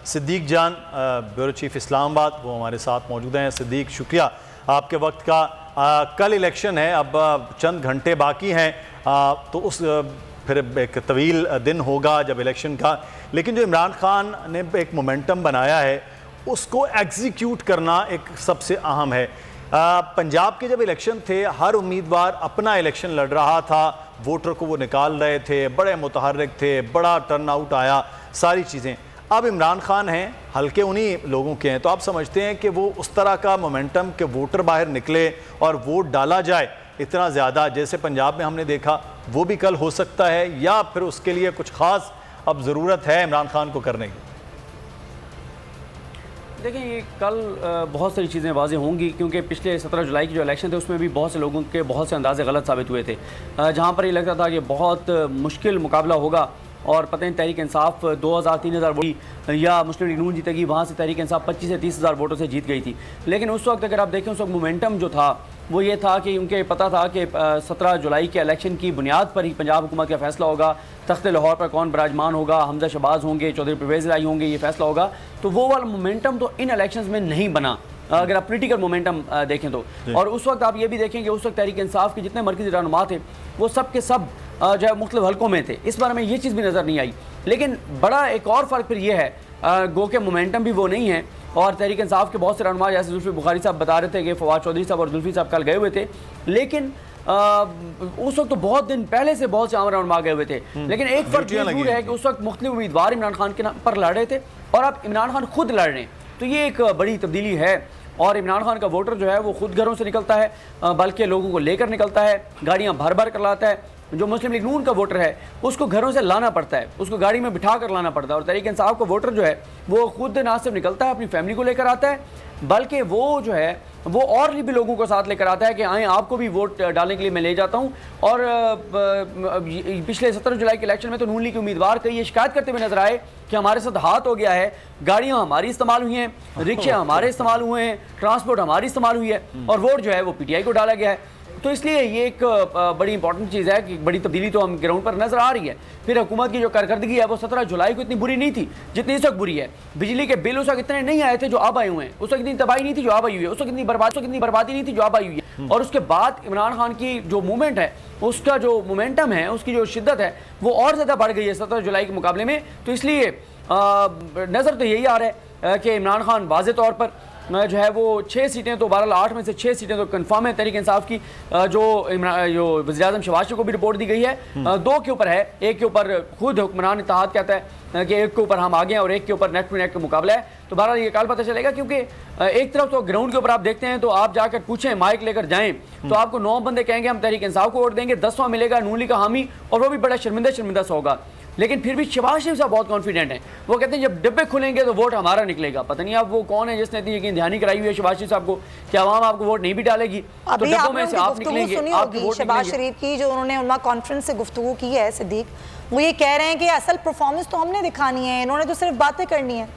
सिद्दीक जान bureau chief Islamabad, वो हमारे साथ मौजूद हैं। सिद्दीक, शुक्रिया आपके वक्त का। कल इलेक्शन है, अब चंद घंटे बाकी हैं, तो उस फिर एक तवील दिन होगा जब इलेक्शन का, लेकिन जो इमरान खान ने एक मोमेंटम बनाया है उसको एग्जीक्यूट करना एक सबसे अहम है। पंजाब के जब इलेक्शन थे, हर उम्मीदवार अपना इलेक्शन लड़ रहा था, वोटर को वो निकाल रहे थे, बड़े मुतहर्रिक थे, बड़ा टर्नआउट आया, सारी चीज़ें। अब इमरान खान हैं, हल्के उन्हीं लोगों के हैं, तो आप समझते हैं कि वो उस तरह का मोमेंटम कि वोटर बाहर निकले और वोट डाला जाए इतना ज़्यादा, जैसे पंजाब में हमने देखा, वो भी कल हो सकता है, या फिर उसके लिए कुछ ख़ास अब ज़रूरत है इमरान खान को करने की? देखिए, ये कल बहुत सारी चीज़ें वाज़ेह होंगी, क्योंकि पिछले 17 जुलाई की जो इलेक्शन थे उसमें भी बहुत से लोगों के बहुत से अंदाजे गलत साबित हुए थे। जहाँ पर ये लगता था कि बहुत मुश्किल मुकाबला होगा और पता नहीं तहरीक इंसाफ 2000-3000 वोट या मुस्लिम लीग नून जीतेगी, वहाँ से तहरीक इंसाफ 25 से 30,000 वोटों से जीत गई थी। लेकिन उस वक्त अगर आप देखें, उस वक्त मोमेंटम जो था वो ये था कि उनके पता था कि 17 जुलाई के इलेक्शन की बुनियाद पर ही पंजाब हुकूमत का फैसला होगा, तख्त लाहौर पर कौन बराजमान होगा, हमजा शहबाज होंगे, चौधरी परवेज़ इलाही होंगे, ये फैसला होगा। तो वो वाला मोमेंटम तो इन इलेक्शंस में नहीं बना, अगर आप पोलिटिकल मोमेंटम देखें तो। और उस वक्त आप ये भी देखें कि उस वक्त तहरीक इंसाफ के जितने मरकज़ी रहनुमा थे वो सब के सब जो है मुख्तलिफ हल्कों में थे। इस बारे में ये चीज़ भी नज़र नहीं आई। लेकिन बड़ा एक और फ़र्क फिर ये है, गो के मोमेंटम भी वो नहीं है, और तहरीक इंसाफ के बहुत से रहनुमा जैसे जुल्फ़ी बुखारी साहब बता रहे थे कि फवाद चौधरी साहब और जुल्फ़ी साहब कल गए हुए थे, लेकिन उस वक्त तो बहुत दिन पहले से बहुत से आम रहनुमा गए हुए थे। लेकिन एक फ़र्क जरूर है कि उस वक्त मुख्तलिफ उम्मीदवार इमरान खान के नाम पर लड़ रहे थे और अब इमरान खान खुद लड़ रहे हैं, तो ये एक बड़ी तब्दीली है। और इमरान खान का वोटर जो है वो खुद घरों से निकलता है, बल्कि लोगों को लेकर निकलता है, गाड़ियाँ भर भर कर लाता है। जो मुस्लिम लीग नून का वोटर है उसको घरों से लाना पड़ता है, उसको गाड़ी में बिठा कर लाना पड़ता है। और तहरीक इंसाफ का वोटर जो है वो खुद ना सिर्फ निकलता है, अपनी फैमिली को लेकर आता है, बल्कि वो जो है वो और भी लोगों को साथ लेकर आता है कि आए आपको भी वोट डालने के लिए मैं ले जाता हूँ। और पिछले 17 जुलाई के इलेक्शन में तो नून लीग के उम्मीदवार कई ये शिकायत करते हुए नजर आए कि हमारे साथ हाथ हो गया है, गाड़ियाँ हमारी इस्तेमाल हुई हैं, रिक्शे हमारे इस्तेमाल हुए हैं, ट्रांसपोर्ट हमारी इस्तेमाल हुई है, और वोट जो है वो PTI को डाला गया है। तो इसलिए ये एक बड़ी इंपॉर्टेंट चीज़ है कि बड़ी तब्दीली तो हम ग्राउंड पर नजर आ रही है। फिर हुकूमत की जो कारकर्दगी है वो 17 जुलाई को इतनी बुरी नहीं थी जितनी इस वक्त बुरी है। बिजली के बिल उस वक्त इतने नहीं आए थे जो अब आए हुए हैं, उस वक्त इतनी तबाही नहीं थी जो अब आई हुई है, उस वक्त इतनी बर्बादी नहीं थी जो अब आई हुई है। और उसके बाद इमरान खान की जो मूवमेंट है, उसका जो मोमेंटम है, उसकी जो शिद्दत है वो और ज़्यादा बढ़ गई है 17 जुलाई के मुकाबले में। तो इसलिए नज़र तो यही आ रहा है कि इमरान खान वाज़े तौर पर जो है वो 6 सीटें तो बहरहाल 8 में से 6 सीटें तो कंफर्म है तहरीक इंसाफ की, जो वज़ीर-ए-आज़म शहबाज शरीफ को भी रिपोर्ट दी गई है। 2 के ऊपर है, एक के ऊपर खुद हुक्मरान इत्तेहाद कहता है कि एक के ऊपर हम आगे हैं और एक के ऊपर नेक टू नेक का मुकाबला है। तो बहरहाल ये कल पता चलेगा, क्योंकि एक तरफ तो ग्राउंड के ऊपर आप देखते हैं तो आप जाकर पूछें, माइक लेकर जाएं तो आपको 9 बंदे कहेंगे हम तहरीक इंसाफ को वोट देंगे, 10वां मिलेगा नून लीग का हामी, और वो भी बड़ा शर्मिंदा सा होगा। लेकिन फिर भी शहबाज शरीफ साहब बहुत कॉन्फिडेंट हैं, वो कहते हैं जब डिब्बे खुलेंगे तो वोट हमारा निकलेगा। पता नहीं अब वो कौन है जिसने इतनी यकीन दहानी कराई हुई है शहबाज शरीफ साहब को कि आवाम आपको वोट नहीं भी डालेगी तो डिब्बों में से आप निकलेंगे, आपके वोट शहबाज शरीफ की जो उन्होंने उन्मा कॉन्फ्रेंस से गुफ्तगू की है सिद्दीक, वो ये कह रहे हैं कि असल परफॉर्मेंस तो हमने दिखानी है, इन्होंने तो सिर्फ बातें करनी है।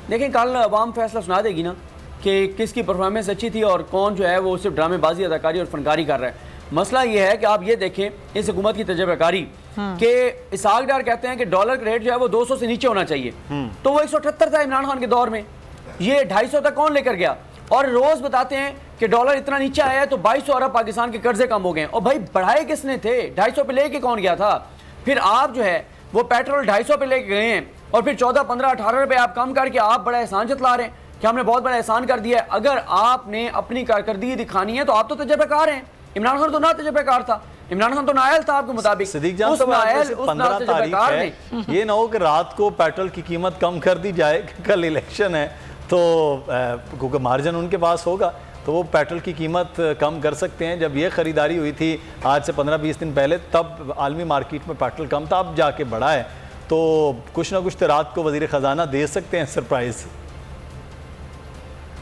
देखें, कल अवाम फैसला सुना देगी ना कि किसकी परफॉर्मेंस अच्छी थी और कौन जो है वो सिर्फ ड्रामेबाजी, अदाकारी और फनकारी कर रहा है। मसला ये है कि आप ये देखें इस हुकूमत की तजर्बाकारी कि इसहाक डार कहते हैं कि डॉलर का रेट जो है वो 200 से नीचे होना चाहिए, तो वो 178 था इमरान खान के दौर में, ये 250 तक कौन लेकर गया? और रोज बताते हैं कि डॉलर इतना नीचे आया है तो 2200 अरब पाकिस्तान के कर्जे कम हो गए। और भाई बढ़ाए किसने थे? 250 पे लेके कौन गया था? फिर आप जो है वो पेट्रोल 250 पे लेके गए हैं और फिर 14, 15, 18 रुपए आप कम करके आप बड़ा एहसान जतला रहे हैं कि हमने बहुत बड़ा एहसान कर दिया है। अगर आपने अपनी कारकर्दगी दिखानी है तो आप तो तजर्बाकार हैं। इमरान खान तो ना तजर्बाकार था, इमरान खान तो नायल था आपके मुताबिक। सिद्दीक जान, 15 तारीख है, ये ना हो कि रात को पेट्रोल की कीमत कम कर दी जाए, कल इलेक्शन है तो क्योंकि मार्जिन उनके पास होगा तो वो पेट्रोल की कीमत कम कर सकते हैं। जब ये ख़रीदारी हुई थी आज से 15-20 दिन पहले, तब आलमी मार्केट में पेट्रोल कम था, अब जाके बढ़ा है, तो कुछ ना कुछ तो रात को वज़ीर ख़जाना दे सकते हैं सरप्राइज़।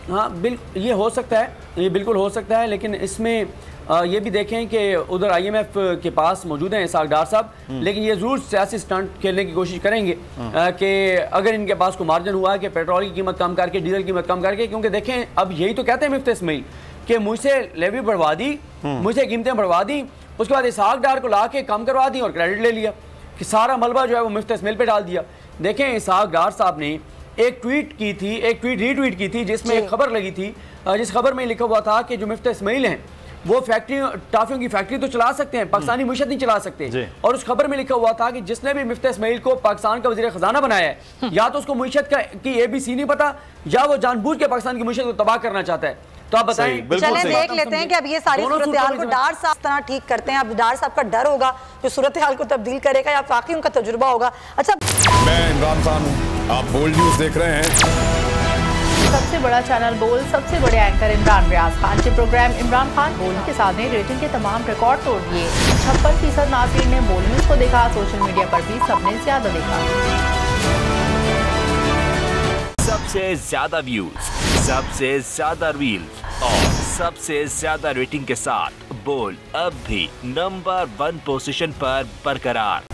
हाँ बिल्कुल, ये हो सकता है, ये बिल्कुल हो सकता है। लेकिन इसमें ये भी देखें कि उधर IMF के पास मौजूद हैं इसहाक डार साहब, लेकिन ये ज़रूर सियासी स्टंट खेलने की कोशिश करेंगे कि अगर इनके पास को मार्जिन हुआ है कि पेट्रोल की कीमत कम करके, डीजल की कीमत कम करके, क्योंकि देखें अब यही तो कहते हैं मिफ्ता इस्माइल कि मुझसे लेवी बढ़वा दी, मुझसे कीमतें बढ़वा दी, उसके बाद इसहाक डार को ला के कम करवा दी और क्रेडिट ले लिया। कि सारा मलबा जो है वो मुफ्ती इस्माइल पे डाल दिया। देखें, इसहाक डार साहब ने एक ट्वीट की थी, एक ट्वीट रीट्वीट की थी जिसमें एक खबर लगी थी, जिस खबर में लिखा हुआ था कि जो मुफ्ती इस्माइल हैं वो फैक्ट्री, टाफियों की फैक्ट्री तो चला सकते हैं, पाकिस्तानी मुशत नहीं चला सकते। और उस खबर में लिखा हुआ था कि जिसने भी मुफ्ती इस्माइल को पाकिस्तान का वज़ीर ख़जाना बनाया है, या तो उसको मुशत की ABC नहीं पता, या वो जानबूझ के पाकिस्तान की मुशत को तबाह करना चाहता है। तो आप बताएं, चलें देख लेते हैं कि अब ये सारी सूरत हाल को डार साहब तरह ठीक करते हैं। अब डार साहब का डर होगा जो सूरत हाल को तब्दील करेगा, या वाकई उनका तजुर्बा होगा। अच्छा, मैं इमरान खान हूँ, आप बोल्ड न्यूज़ देख रहे हैं। सबसे बड़ा चैनल बोल, सबसे बड़े एंकर इमरान रियाज खान के प्रोग्राम इमरान खान बोल के साथ ने रेटिंग के तमाम रिकॉर्ड तोड़ दिए। 56% नाज़रीन ने बोल न्यूज़ को देखा, सोशल मीडिया पर भी सबने ज्यादा देखा। सबसे ज्यादा व्यूज, सबसे ज्यादा रील्स और सबसे ज्यादा रेटिंग के साथ बोल अब भी नंबर 1 पोजीशन पर बरकरार।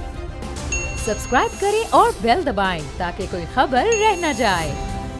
सब्सक्राइब करें और बेल दबाएं ताकि कोई खबर रह न जाए।